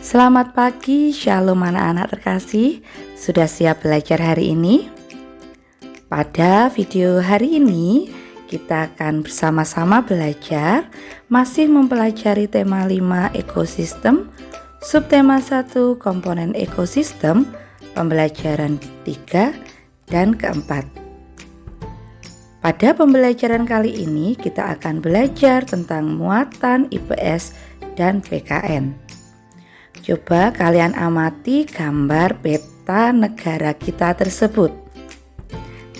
Selamat pagi, shalom anak-anak terkasih. Sudah siap belajar hari ini? Pada video hari ini, kita akan bersama-sama belajar, masih mempelajari tema 5 ekosistem, subtema 1 komponen ekosistem, pembelajaran 3 dan keempat. Pada pembelajaran kali ini, kita akan belajar tentang muatan IPS dan PKN. Coba kalian amati gambar peta negara kita tersebut.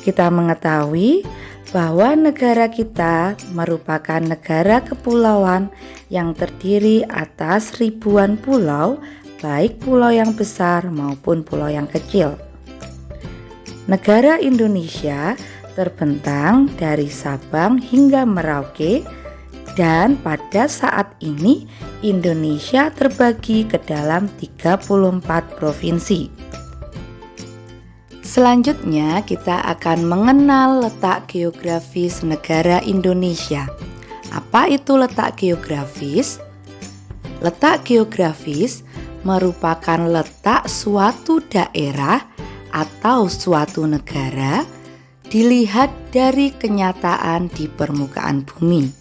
Kita mengetahui bahwa negara kita merupakan negara kepulauan yang terdiri atas ribuan pulau, baik pulau yang besar maupun pulau yang kecil. Negara Indonesia terbentang dari Sabang hingga Merauke, dan pada saat ini Indonesia terbagi ke dalam 34 provinsi. Selanjutnya kita akan mengenal letak geografis negara Indonesia. Apa itu letak geografis? Letak geografis merupakan letak suatu daerah atau suatu negara dilihat dari kenyataan di permukaan bumi.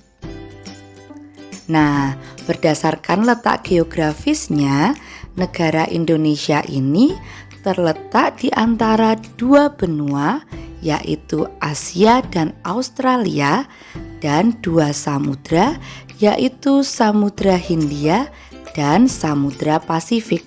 Nah, berdasarkan letak geografisnya, negara Indonesia ini terletak di antara dua benua, yaitu Asia dan Australia, dan dua samudra, yaitu Samudra Hindia dan Samudra Pasifik.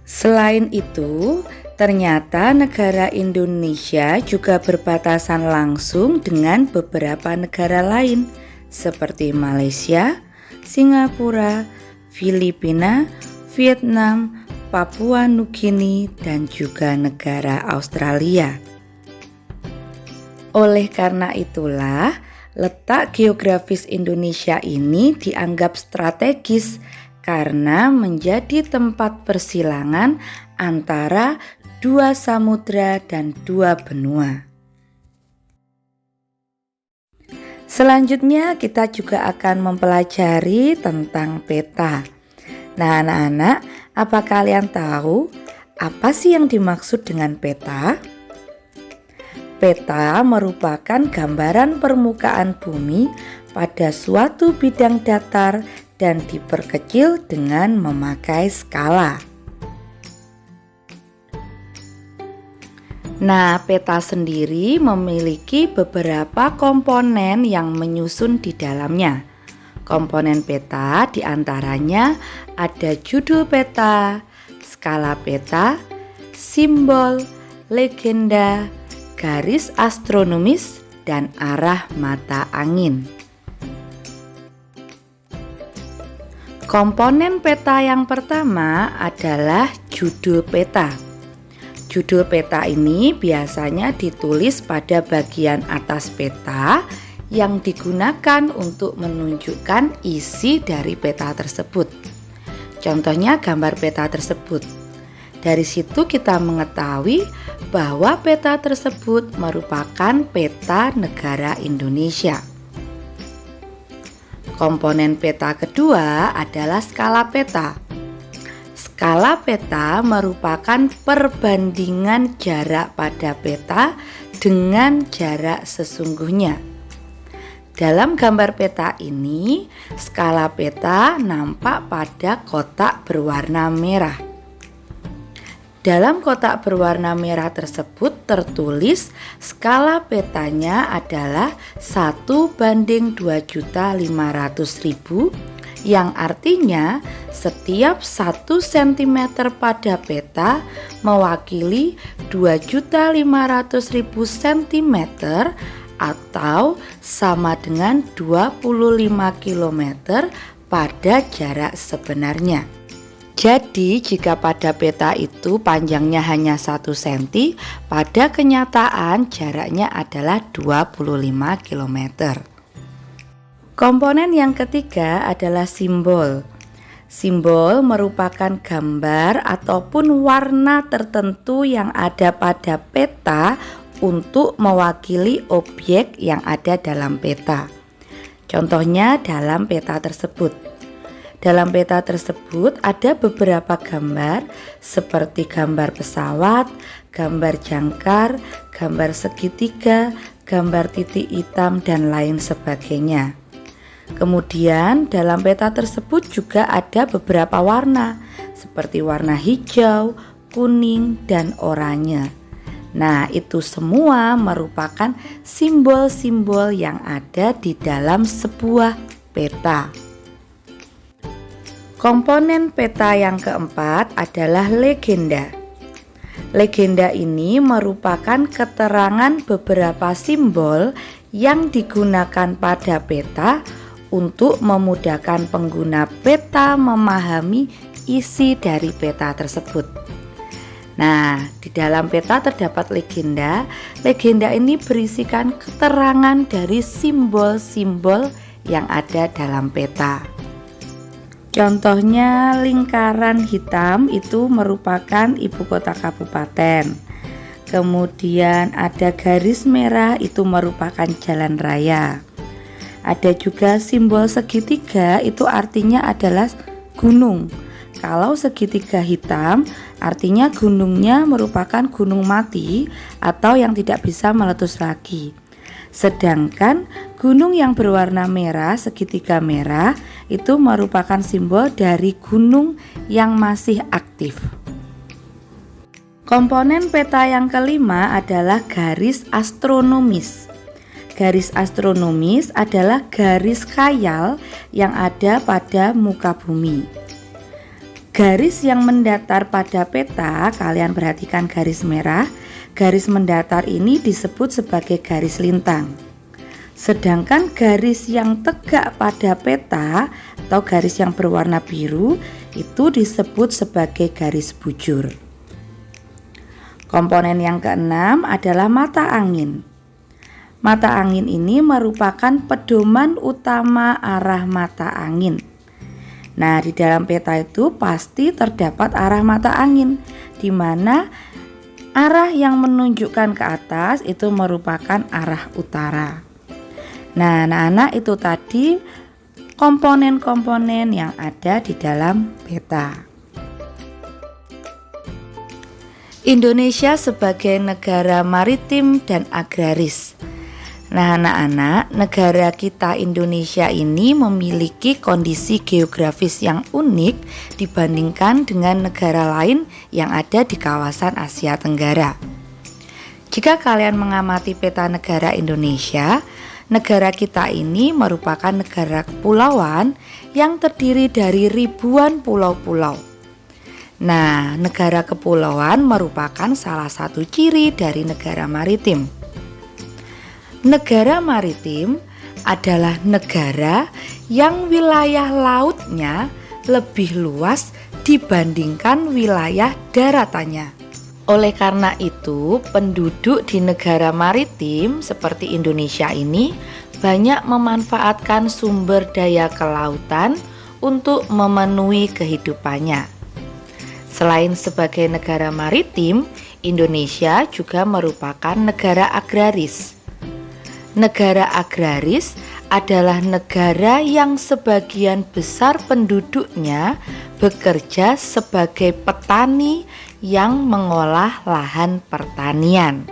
Selain itu, ternyata negara Indonesia juga berbatasan langsung dengan beberapa negara lain seperti Malaysia, Singapura, Filipina, Vietnam, Papua Nugini, dan juga negara Australia. Oleh karena itulah, letak geografis Indonesia ini dianggap strategis karena menjadi tempat persilangan antara dua samudra dan dua benua. Selanjutnya kita juga akan mempelajari tentang peta. Nah anak-anak, apa kalian tahu apa sih yang dimaksud dengan peta? Peta merupakan gambaran permukaan bumi pada suatu bidang datar dan diperkecil dengan memakai skala. Nah, peta sendiri memiliki beberapa komponen yang menyusun di dalamnya. Komponen peta diantaranya ada judul peta, skala peta, simbol, legenda, garis astronomis, dan arah mata angin. Komponen peta yang pertama adalah judul peta. Judul peta ini biasanya ditulis pada bagian atas peta yang digunakan untuk menunjukkan isi dari peta tersebut. Contohnya gambar peta tersebut. Dari situ kita mengetahui bahwa peta tersebut merupakan peta negara Indonesia. Komponen peta kedua adalah skala peta. Skala peta merupakan perbandingan jarak pada peta dengan jarak sesungguhnya. Dalam gambar peta ini, skala peta nampak pada kotak berwarna merah. Dalam kotak berwarna merah tersebut tertulis skala petanya adalah 1:2.500.000, yang artinya setiap 1 cm pada peta mewakili 2.500.000 cm atau sama dengan 25 km pada jarak sebenarnya. Jadi jika pada peta itu panjangnya hanya 1 cm, pada kenyataan jaraknya adalah 25 km. Komponen yang ketiga adalah simbol. Simbol merupakan gambar ataupun warna tertentu yang ada pada peta untuk mewakili objek yang ada dalam peta. Contohnya dalam peta tersebut. Dalam peta tersebut ada beberapa gambar seperti gambar pesawat, gambar jangkar, gambar segitiga, gambar titik hitam, dan lain sebagainya. Kemudian dalam peta tersebut juga ada beberapa warna seperti warna hijau, kuning, dan oranye. Nah, itu semua merupakan simbol-simbol yang ada di dalam sebuah peta. Komponen peta yang keempat adalah legenda. Legenda ini merupakan keterangan beberapa simbol yang digunakan pada peta untuk memudahkan pengguna peta memahami isi dari peta tersebut. Nah, di dalam peta terdapat legenda. Legenda ini berisikan keterangan dari simbol-simbol yang ada dalam peta. Contohnya, lingkaran hitam itu merupakan ibu kota kabupaten. Kemudian ada garis merah itu merupakan jalan raya. Ada juga simbol segitiga, itu artinya adalah gunung. Kalau segitiga hitam artinya gunungnya merupakan gunung mati atau yang tidak bisa meletus lagi. Sedangkan gunung yang berwarna merah, segitiga merah, itu merupakan simbol dari gunung yang masih aktif. Komponen peta yang kelima adalah garis astronomis. Garis astronomis adalah garis khayal yang ada pada muka bumi. Garis yang mendatar pada peta, kalian perhatikan garis merah. Garis mendatar ini disebut sebagai garis lintang. Sedangkan garis yang tegak pada peta atau garis yang berwarna biru itu disebut sebagai garis bujur. Komponen yang keenam adalah mata angin. Mata angin ini merupakan pedoman utama arah mata angin. Nah, di dalam peta itu pasti terdapat arah mata angin, di mana arah yang menunjukkan ke atas itu merupakan arah utara. Nah, anak-anak, itu tadi komponen-komponen yang ada di dalam peta. Indonesia sebagai negara maritim dan agraris. Nah, anak-anak, negara kita Indonesia ini memiliki kondisi geografis yang unik dibandingkan dengan negara lain yang ada di kawasan Asia Tenggara. Jika kalian mengamati peta negara Indonesia, negara kita ini merupakan negara kepulauan yang terdiri dari ribuan pulau-pulau. Nah, negara kepulauan merupakan salah satu ciri dari negara maritim. Negara maritim adalah negara yang wilayah lautnya lebih luas dibandingkan wilayah daratannya. Oleh karena itu, penduduk di negara maritim seperti Indonesia ini banyak memanfaatkan sumber daya kelautan untuk memenuhi kehidupannya. Selain sebagai negara maritim, Indonesia juga merupakan negara agraris. Negara agraris adalah negara yang sebagian besar penduduknya bekerja sebagai petani yang mengolah lahan pertanian.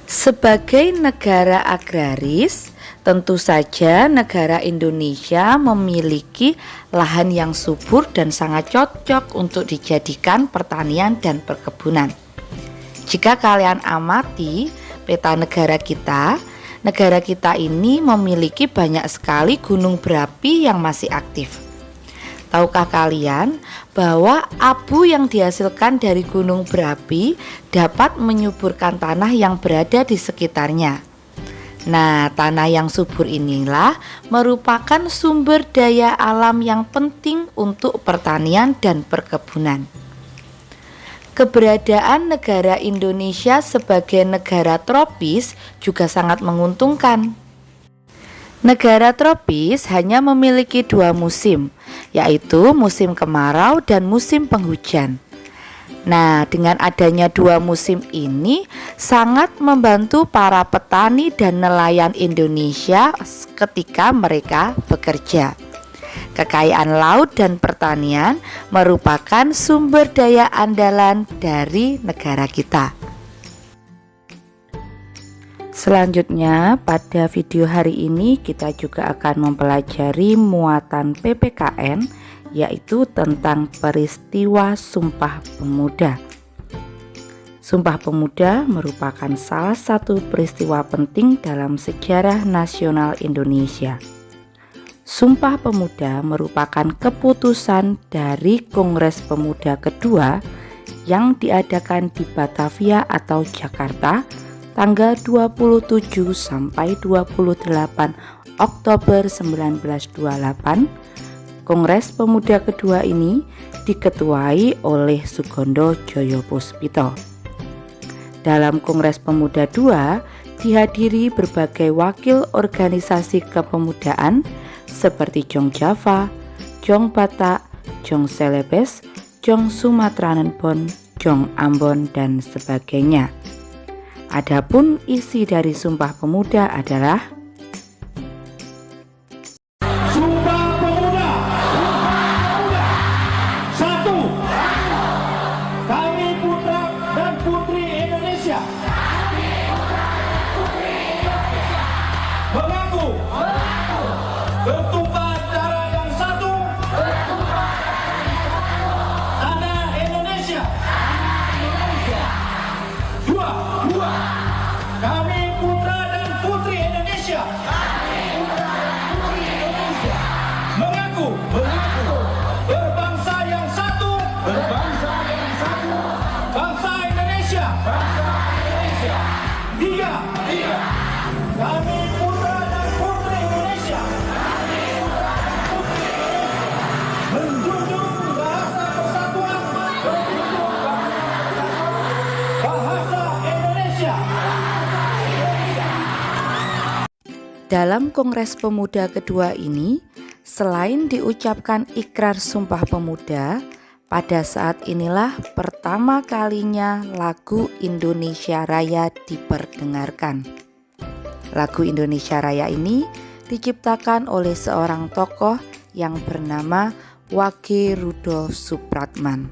Sebagai negara agraris, tentu saja negara Indonesia memiliki lahan yang subur dan sangat cocok untuk dijadikan pertanian dan perkebunan. Jika kalian amati peta negara kita ini memiliki banyak sekali gunung berapi yang masih aktif. Tahukah kalian bahwa abu yang dihasilkan dari gunung berapi dapat menyuburkan tanah yang berada di sekitarnya? Nah, tanah yang subur inilah merupakan sumber daya alam yang penting untuk pertanian dan perkebunan. Keberadaan negara Indonesia sebagai negara tropis juga sangat menguntungkan. Negara tropis hanya memiliki 2 musim, yaitu musim kemarau dan musim penghujan. Nah, dengan adanya 2 musim ini sangat membantu para petani dan nelayan Indonesia ketika mereka bekerja. Kekayaan laut dan pertanian merupakan sumber daya andalan dari negara kita. Selanjutnya, pada video hari ini kita juga akan mempelajari muatan PPKN, yaitu tentang peristiwa Sumpah Pemuda. Sumpah Pemuda merupakan salah satu peristiwa penting dalam sejarah nasional Indonesia. Sumpah Pemuda merupakan keputusan dari Kongres Pemuda kedua yang diadakan di Batavia atau Jakarta tanggal 27 sampai 28 Oktober 1928. Kongres Pemuda kedua ini diketuai oleh Sugondo Joyopuspito. Dalam Kongres Pemuda II dihadiri berbagai wakil organisasi kepemudaan seperti Jong Java, Jong Batak, Jong Celebes, Jong Sumatranenbon, Jong Ambon, dan sebagainya. Adapun isi dari Sumpah Pemuda adalah Sumpah Pemuda. Satu, kami putra dan putri Indonesia mengaku bertumpah darah yang satu, tanah Indonesia. Dua, kami putra dan putri Indonesia mengaku berbangsa yang satu, bangsa Indonesia. Tiga, kami putra dan putri Indonesia menjunjung bahasa persatuan, bahasa Indonesia. dalam Kongres Pemuda kedua ini, selain diucapkan ikrar Sumpah Pemuda, pada saat inilah pertama kalinya lagu Indonesia Raya diperdengarkan. Lagu Indonesia Raya ini diciptakan oleh seorang tokoh yang bernama Wage Rudolf Supratman.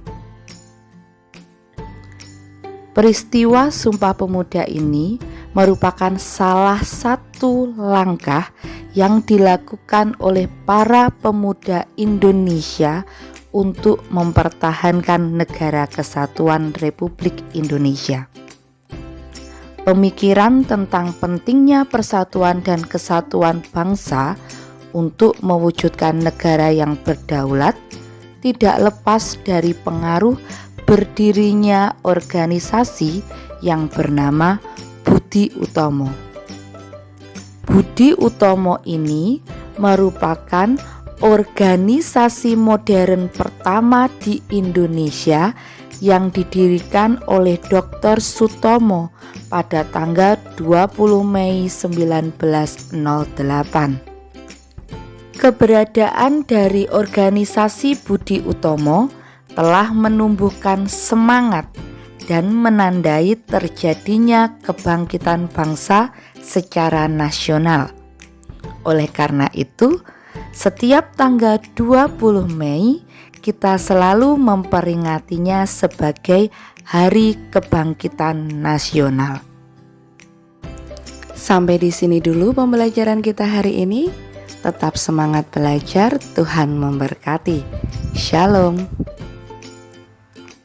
Peristiwa Sumpah Pemuda ini merupakan salah satu langkah yang dilakukan oleh para pemuda Indonesia untuk mempertahankan negara kesatuan Republik Indonesia. Pemikiran tentang pentingnya persatuan dan kesatuan bangsa untuk mewujudkan negara yang berdaulat tidak lepas dari pengaruh berdirinya organisasi yang bernama Budi Utomo. Budi Utomo ini merupakan organisasi modern pertama di Indonesia yang didirikan oleh Dr. Sutomo pada tanggal 20 Mei 1908. Keberadaan dari organisasi Budi Utomo telah menumbuhkan semangat dan menandai terjadinya kebangkitan bangsa secara nasional. Oleh karena itu, setiap tanggal 20 Mei kita selalu memperingatinya sebagai Hari Kebangkitan Nasional. Sampai di sini dulu pembelajaran kita hari ini. Tetap semangat belajar, Tuhan memberkati. Shalom.